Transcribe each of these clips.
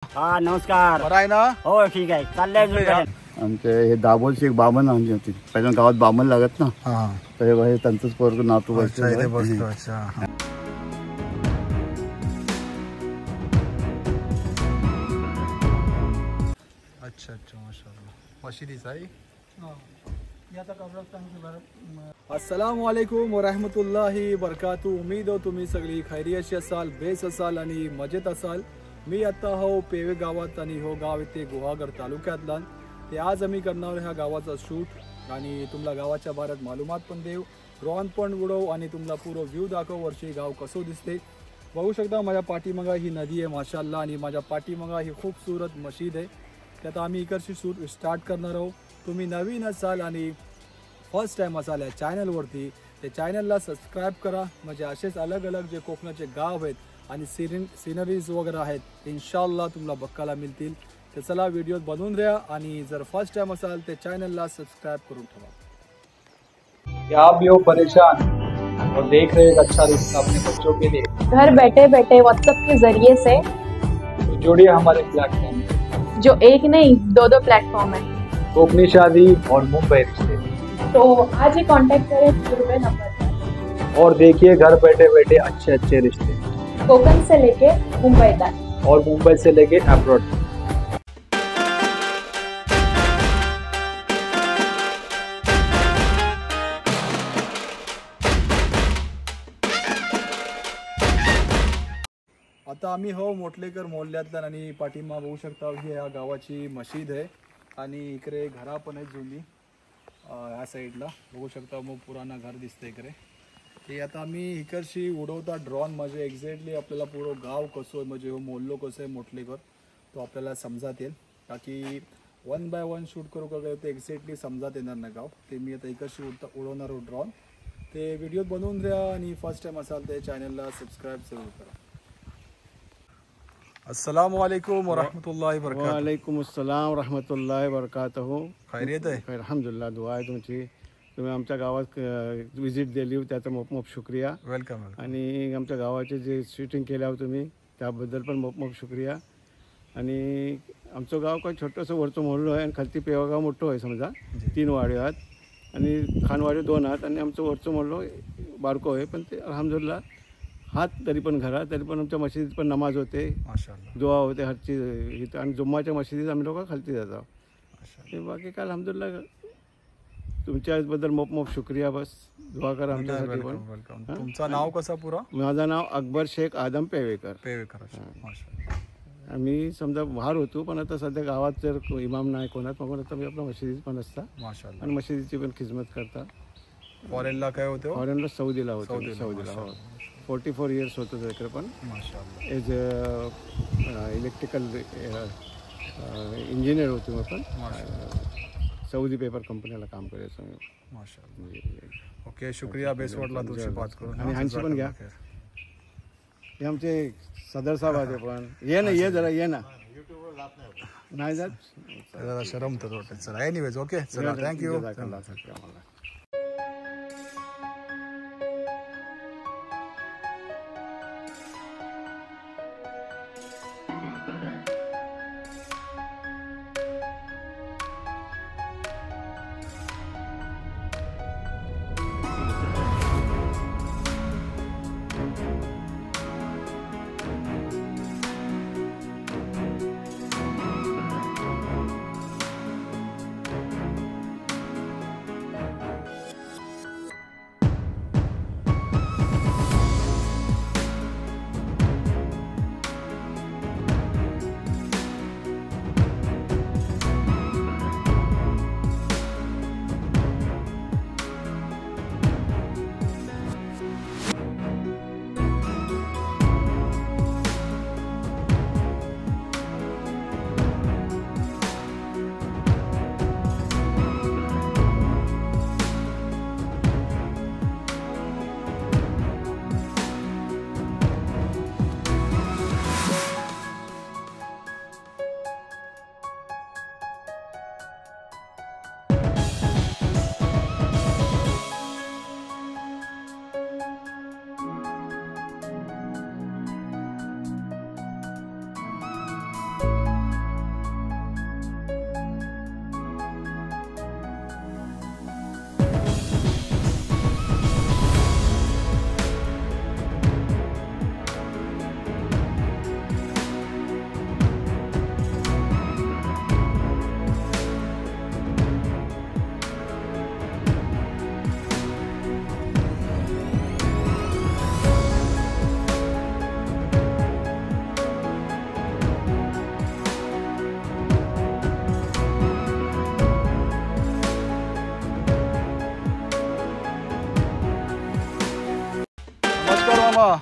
हा नमस्कार. बरं आहे ना? हो ठीक आहे, चाललंय अजून. आमचे हे दाभोळचे एक बामण आमचे होते. पहिल्या गावात बामण लागत ना, हा तर हे त्यांचंच पोरग नातू अच्छा इथे बसतो. बसतो. अच्छा हा. अच्छा अच्छा माशाअल्लाह. मशिदीच आहे. अस्सलाम वालेकुम व रहमतुल्लाहि बरकातू. उम्मीद हो तुम्ही सगळी खैरियतशी असाल, बेस असाल आणि मजेत असाल. मी आता हो पेवे गावात आणि हो गाव इथे गुहागर तालुक्यातला. ते आज आम्ही करणार ह्या गावाचा शूट आणि तुम्हाला गावाच्या बाहेर मालूमात पण देऊ, ड्रोन पण उडवू आणि तुम्हाला पूर्ण व्ह्यू दाखव वर्षी गाव कसं दिसते. बघू शकता माझ्या पाठीमागा ही नदी आहे माशाअल्लाह आणि माझ्या पाठीमागा ही खूपसूरत मशीद आहे. त्यात आम्ही इकडची शूट स्टार्ट करणार आहोत. तुम्ही नवीन असाल आणि फर्स्ट टाइम असाल या चॅनलवरती, त्या चॅनलला सबस्क्राईब करा. म्हणजे असेच अलग अलग जे कोकणाचे गाव आहेत आणि सिनरीज वगैरे आहेत इन्शाअल्लाह तुम्हाला बघायला मिळतील. तर चला व्हिडिओ बनवून द्या आणि जर फर्स्ट टाइम असाल तर चॅनलला सबस्क्राईब करून ठेवा. आप भी हो परेशान और देख रहे एक अच्छा रिश्ता अपने बच्चों के लिए, घर बैठे बैठे व्हाट्सएप के जरिए से तो जुड़िए हमारे प्लेटफॉर्म जो एक नहीं दो प्लेटफॉर्म है. कोकनी शादी और मुंबई रिश्ते. तो आज ही कांटेक्ट करें पूरे नंबर पर. और देखिए घर बैठे बैठे अच्छे अच्छे रिश्ते, कोकण से लेके मुंबई तक और मुंबई से लेके अब्रॉड. आता आम्ही हो मोटलेकर मोहल्ल्यातला आणि पाठीमा बघू शकता ही या गावाची मशीद आहे आणि इकडे घरा पण आहेत जुनी. या साईडला बघू शकता मग पुराणा घर दिसतं इकडे. ते आता आम्ही इकडची उडवता ड्रोन म्हणजे एक्झॅक्टली आपल्याला पूर्ण गाव कसं आहे म्हणजे हो मोहल्लो कसं आहे मोटलेकर तो आपल्याला समजात येईल. बाकी 1 बाय 1 शूट करू का ते एक्झॅक्टली समजात येणार ना गाव. ते मी आता इकडची उडवणार ड्रोन. ते व्हिडिओ बनवून द्या आणि फर्स्ट टाइम असाल ते चॅनलला सबस्क्राईब जरूर करा. अस्सलाम वालेकुम व रहमतुल्लाहि व बरकातहू. वालेकुम अस्सलाम रहमतुल्लाहि वबरकातहू. खैरियत आहे? अल्हम्दुलिल्लाह, दुआ आहे तुमची. तुम्ही आमच्या गावात विजिट दिली त्याचा मोप मोप शुक्रिया. वेलकम. आणि आमच्या गावाचे जे शूटिंग केल्यावर तुम्ही त्याबद्दल पण मोप मोप शुक्रिया. आणि आमचं गाव काय छोटंसं वरचं मोहल्लो आहे आणि खालती पेवागाव मोठं आहे समजा. 3 वाडे आहेत आणि खानवाडे 2 आहेत आणि आमचं वरचं मोहल्लो बारको आहे. पण ते अल्हम्दुलिल्लाह हात तरी पण घरात तरी पण आमच्या मशिदीत पण नमाज होते, दुआ होते हरची इथं. आणि जुम्माच्या मशिदीत आम्ही लोक खालती जातो. ते बाकी काय अल्हम्दुलिल्लाह तुमच्याबद्दल मोप मोप शुक्रिया. बस दुआ करा आमच्यासाठी पण. तुमचं नाव कसं पुरा? माझं नाव अकबर शेख आदम पेवेकर. आम्ही समजा बाहेर होतो पण आता सध्या गावात जर इमाम नाही कोणात मग आता मी आपल्या मशिदीत पण असता आणि मशिदीची पण खिदमत करता. फॉरेनला काय होतं? फॉरेनला सौदीला होतो. सौदीला हो 44 इयर्स होतो तिकडे पण. एज इलेक्ट्रिकल इंजिनियर होतो मग पण. सौदी पेपर कंपनीला काम करायचं मी. माशाअल्लाह. ओके शुक्रिया. बेस वाटला तुमची बात करून. आणि ह्यांची पण घ्या. हे आमचे सदर साहेब आहे पण. ये ना ये जरा ये ना. नाही जात जरा शरम तर वाटत. चला एनिवेज ओके चला थँक्यू.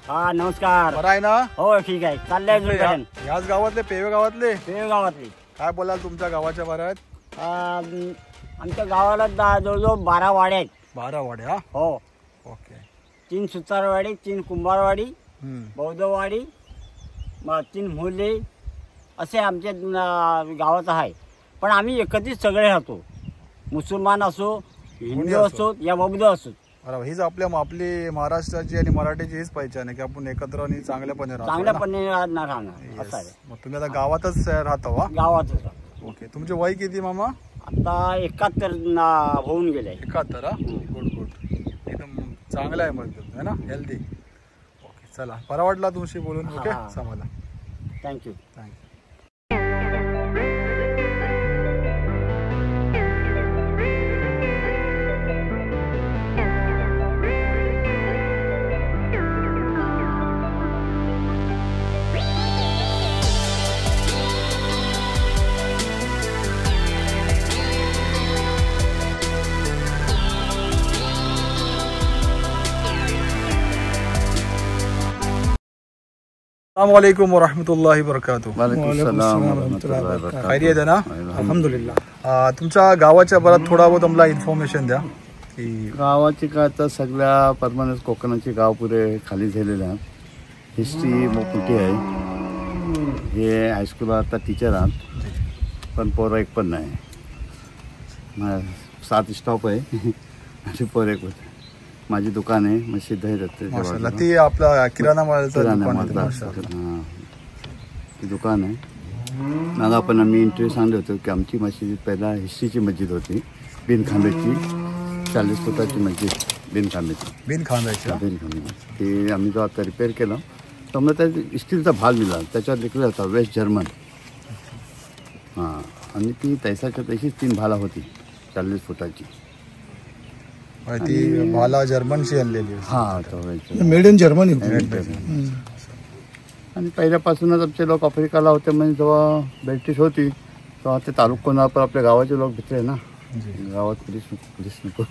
हा नमस्कार. बरं आहे ना? हो ठीक आहे. चाललंय जुळपर्यंत. याच गावातले पेवे गावातले पेव गावातली. काय बोलाल तुमच्या गावाच्या बऱ्यात? आमच्या गावाला जवळजवळ 12 वाड्या आहेत. 12 वाड्या. हो. ओके. 3 सुतारवाडी, 3 कुंभारवाडी, हम्म. बौद्धवाडी, 3 मुले असे आमच्या गावात आहे. पण आम्ही एकत्रित सगळे राहतो. मुसलमान असो, हिंदू असो या बौद्ध असो. बरोबर. हीच आपली महाराष्ट्राची आणि मराठीची हीच पहिचान आहे की आपण एकत्र आणि चांगल्यापणे राहतो. चांगल्यापणे राहणार असं आहे. मग तुम्ही आता गावातच राहता वा? गावातच. ओके. तुमचे वय किती मामा? आता 71 होऊन गेले. 71. हा. Good good. एकदम चांगलं आहे मग तुम्ही, है ना? हेल्दी. ओके. चला, बरा वाटला तुमशी बोलून. ओके. हा. समाला. थँक्यू. थँक्यू. अस्सलाम वालेकुम व रहमतुल्लाहि व बरकातुहू. खैरियत आहे ना? अल्हम्दुलिल्लाह. तुमच्या गावाच्या बरात थोडा बहुत आम्हाला इन्फॉर्मेशन द्या की गावाची काय आता सगळ्या परमानंट कोकणाची गाव पुरे खाली झालेले आहेत. हिस्ट्री मोठी आहे. हे हायस्कूलला आता टीचर आहात पण पोरं एक पण नाही. 7 स्टॉप आहे आणि पोरं एक होते. माझी दुकान आहे मशीद आहे माशाल्लाह. ती आपला किराणा मालाचं दुकान आहे. मला आपण आम्ही इंटरव्ह्यू सांगत होतो की आमची मशीद पहिला हिस्ट्रीची मस्जिद होती. बिनखांब्याची 40 फुटाची मस्जिद बिनखांब्याची. बिनखांब्याची. ती आम्ही जो आता रिपेअर केलं तर मग त्या स्टीलचा भाग मिळाला. त्याच्यावर लिखलं होता वेस्ट जर्मन. हां. आणि ती तैसाच्या तशीच 3 भाला होती 40 फुटाची. ती भाला जर्मनची आणलेली. हां. Made in Germany. आणि पहिल्यापासूनच आमचे लोक आफ्रिकाला होते. म्हणजे जेव्हा ब्रिटिश होती तेव्हा ते तालुक कोणापर आपल्या गावाचे लोक भेटले ना. गावात पोलीस नको.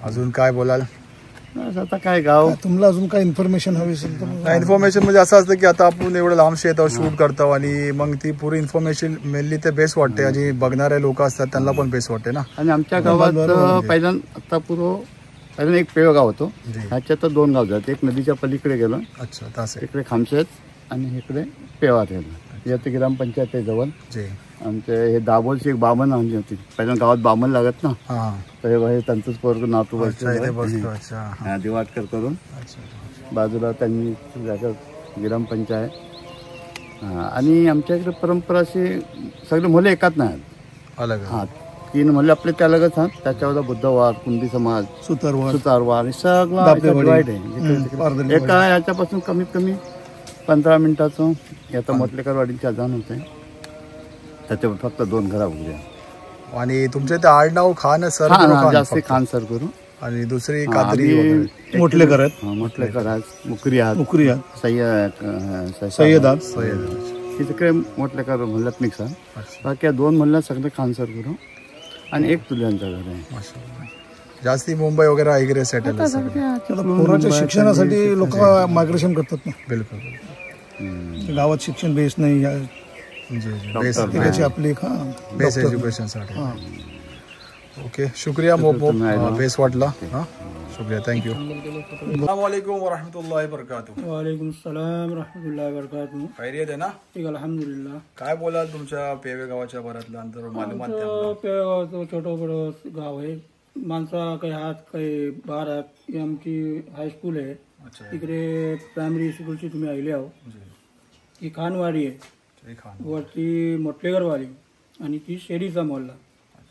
अजून काय बोलाल? आता काय गाव तुम्हाला अजून काय इन्फॉर्मेशन हवी असेल तर? इन्फॉर्मेशन म्हणजे असं असतं की आता आपण एवढं लांबशी येतो शूट करतो आणि मग ती पुरी इन्फॉर्मेशन मिळली तर बेस्ट वाटते. आणि बघणारे लोक असतात त्यांना पण बेस्ट वाटते ना. आणि आमच्या गावात पहिल्यांदा पहिल्यांदा एक पेव गाव होतो. ह्याच्यात 2 गाव जात. एक नदीच्या पलीकडे गेलं. अच्छा. इकडे खामशेत आणि इकडे पेवात गेलं. यात ग्रामपंचायत आहे जवळ. आमचे हे दाबोलची एक बामण आणली होती. पहिल्यांदा गावात बामण लागत ना. तर हे त्यांचंच पोरग नातू दिवाटकर करून बाजूला त्यांनी जागा ग्रामपंचायत. आणि आमच्या इकडे परंपरा अशी सगळे मुलं एकाच नाही अलग. हां. 3 मुलं आपले त्या लगच आहात. त्याच्यावर बुद्धवार, कुंडी समाज, सुतारवार हे सगळं वाईट आहे. एका याच्यापासून कमीत कमी 15 मिनिटाचं आता मोटलेकरवाडीची अजान होते. त्याच्यावर फक्त 2 घरा उभ्या. आणि तुमच्या इथे आडनाव खान सर जास्ती खान सर करू. आणि दुसरी कादरी मोटलेकर आहेत. मोटलेकर आहेत. मुकरी आहात. सय्यद तिकडे मोटलेकर म्हणल्यात मिक्स आहे. बाकी 2 म्हणल्यात सगळे खान सर करू. आणि 1 तुल्यांचं घर आहे. जास्ती मुंबई वगैरे वगैरे सेटल. पोराच्या शिक्षणासाठी लोक मायग्रेशन करतात ना. बिलकुल. गावात शिक्षण बेस नाही. आपली बेस एज्युकेशन साठी. ओके. शुक्रिया. बेस वाटला. हां. शुक्रिया. थँक्यू. अस्सलाम वालेकुम व रहमतुल्लाहि व बरकातुहू. वालेकुम सलाम रहमतुल्लाहि व बरकातुहू. खैरियत आहे ना? ठीक अल्हम्दुलिल्लाह. काय बोलाल तुमच्या पेवे गावाच्या बरातल्या अंतर मालूमात? पेवे गावाचं छोटं बडं गाव आहे. माणसा काही हात काही बाहेर आहेत. ही आमची हायस्कूल आहे. तिकडे प्रायमरी स्कूलची तुम्ही आली आहो. ही खानवाडी आहे. वरती मोटलेकरवाडी आणि ती शेरीचा मोहल्ला.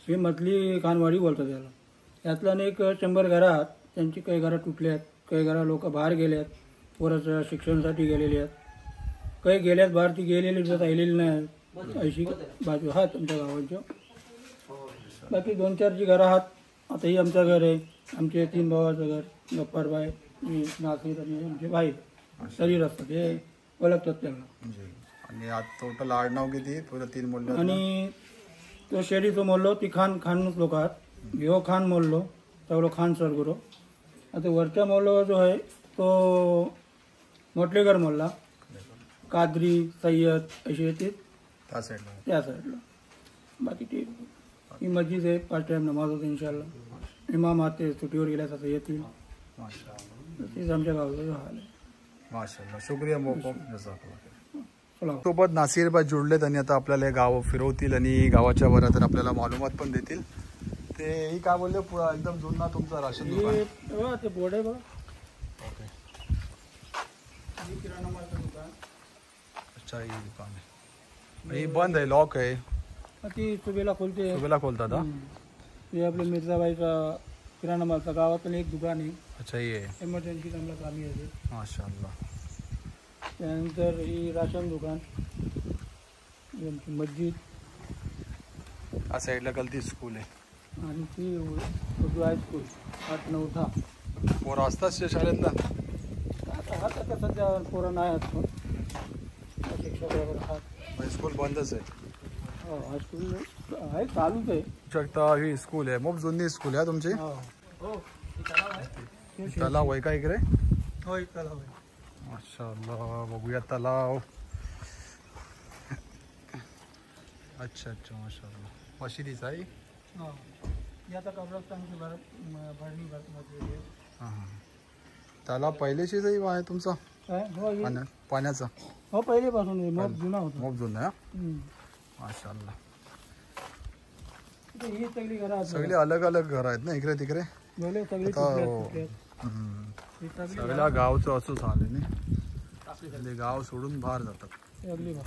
ही मधली खानवाडी बोलतात त्याला. यातल्या एक 100 घरं आहेत. त्यांची काही घरं तुटली आहेत. काही घरं लोक बाहेर गेले आहेत. पोराच्या शिक्षणासाठी गेलेली आहेत. काही गेल्यात बाहेर. ती गेलेली राहिलेली नाही. अशी बाजू आहात आमच्या गावाच्या. बाकी 2-4 जी घरं आहात. आता ही आमचं घर आहे. आमचे 3 भावाचं घर. गप्पारबाई, मी, नासिर आणि आमचे भाई शरीर असतात. हे ओळखतात त्यांना. आणि आज टोटल आडनाव किती? 3 मोल्ले. आणि तो शेरीचं मोल्लो ती खानच लोक आहात. ह्यो खान मोल्लो सगळं खान सर गुरु. आता वरच्या मॉलवर जो आहे तो मोटलेकर मॉलला कादरी सय्यद असे येते त्या साईडला त्या साईडला. बाकी ते ही मस्जिद आहे, 5 टाइम नमाज होते इंशाल्लाह. इमाम आते सुट्टीवर गेल्यास असं येतील. माशाल्लाह तेच आमच्या गावाचं हाल आहे. माशाल्लाह शुक्रिया मोहम्मद जजाकल्लाह. चला. सोबत नासिर भाई जोडलेत आणि आता आपल्याला हे गाव फिरवतील आणि गावाच्या वर तर आपल्याला मालूमात पण देतील. ते ही काय बोलले पुरा एकदम जुना तुमचा राशन दुकान. हे बघा ते बोर्ड आहे बघा. ओके. हे किराणा मालाचं दुकान. अच्छा ही दुकान आहे. ही बंद आहे, लॉक आहे. ती सुबेला खोलते. सुबेला खोलतात हा. हे आपल्या मिर्झाबाईचा किराणा मालचा गावातून एक दुकान आहे. अच्छा ये एमर्जन्सी आम्हाला कामी आहे. माशाल्लाह. त्यानंतर ही राशन दुकान, ही आमची मस्जिद या साईडला गलती स्कूल आहे. आणि ती उर्दू हायस्कूल 8-9 10. पोरं असतात शाळेतला. आता सध्या पोरं नाही आहेत पण शिक्षक वगैरे आहात. स्कूल बंदच आहे. हायस्कूल आहे, चालूच आहे. शकता ही स्कूल आहे, खूप जुनी स्कूल आहे तुमची. हो तलाव आहे का इकडे? हो एक तलाव आहे. माशाल्लाह बघूया तलाव. अच्छा अच्छा माशाल्लाह. मशिदीच आहे. हां ही आता कब्रस्तानची भरणी भरती आहे. हां हां. तलाव पहिलेचीच आहे तुमचा हो ही- पाण्याचा? हो पहिलेपासून आहे, मग जुना होता. खूप जुना आहे. हम्म. माशाल्लाह. इथे ही सगळी घरं आहेत. सगळे अलग अलग घर आहेत ना इकडे तिकडे. भले सगळी आता तुटल्यात. हम्म. ही सगळी सगळ्या गावचं असंच आले नाही, गाव सोडून बाहेर जातात. सगळी घरं.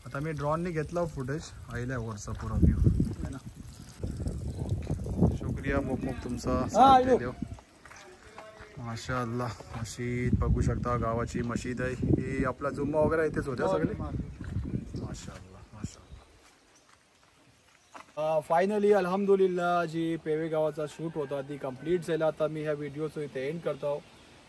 आता मी ड्रोनने घेतला फुटेज, आईला वरचा पुरा व्ह्यू आहे ना. ओके शुक्रिया मोहम्मद तुमचा साथ दिलो. माशाअल्लाह. मशीद बघू शकता, गावाची मशीद आहे ही. आपला जुम्मा वगैरे इथेच होत्या सगळे. माशाअल्लाह माशाअल्लाह. फायनली अल्हम्दुलिल्लाह जी पेवे गावाचा शूट होता ती कंप्लीट झाला. आता मी ह्या व्हिडिओचं इथे एंड करतो.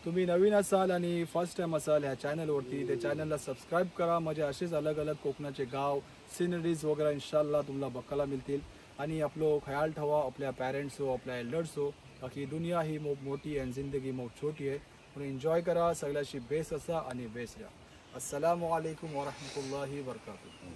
तुम्ही नवीन असाल आणि फर्स्ट टाइम असाल ह्या चॅनलवरती, त्या चॅनलला सबस्क्राईब करा. म्हणजे असेच अलग अलग कोकणाचे गाव सिनरीज वगैरे इन्शाल्लाह तुम्हाला बघायला मिळतील. आणि आपलं ख्याल ठेवा, आपल्या पॅरेंट्स हो, आपल्या एल्डर्स हो. बाकी दुनिया ही मोठी आहे आणि जिंदगी छोटी आहे. पण एन्जॉय करा, सगळ्याशी बेस्ट असा आणि बेस्ट राहा. अस्सलामु अलैकुम वरहमतुल्लाहि वबरकातुहू.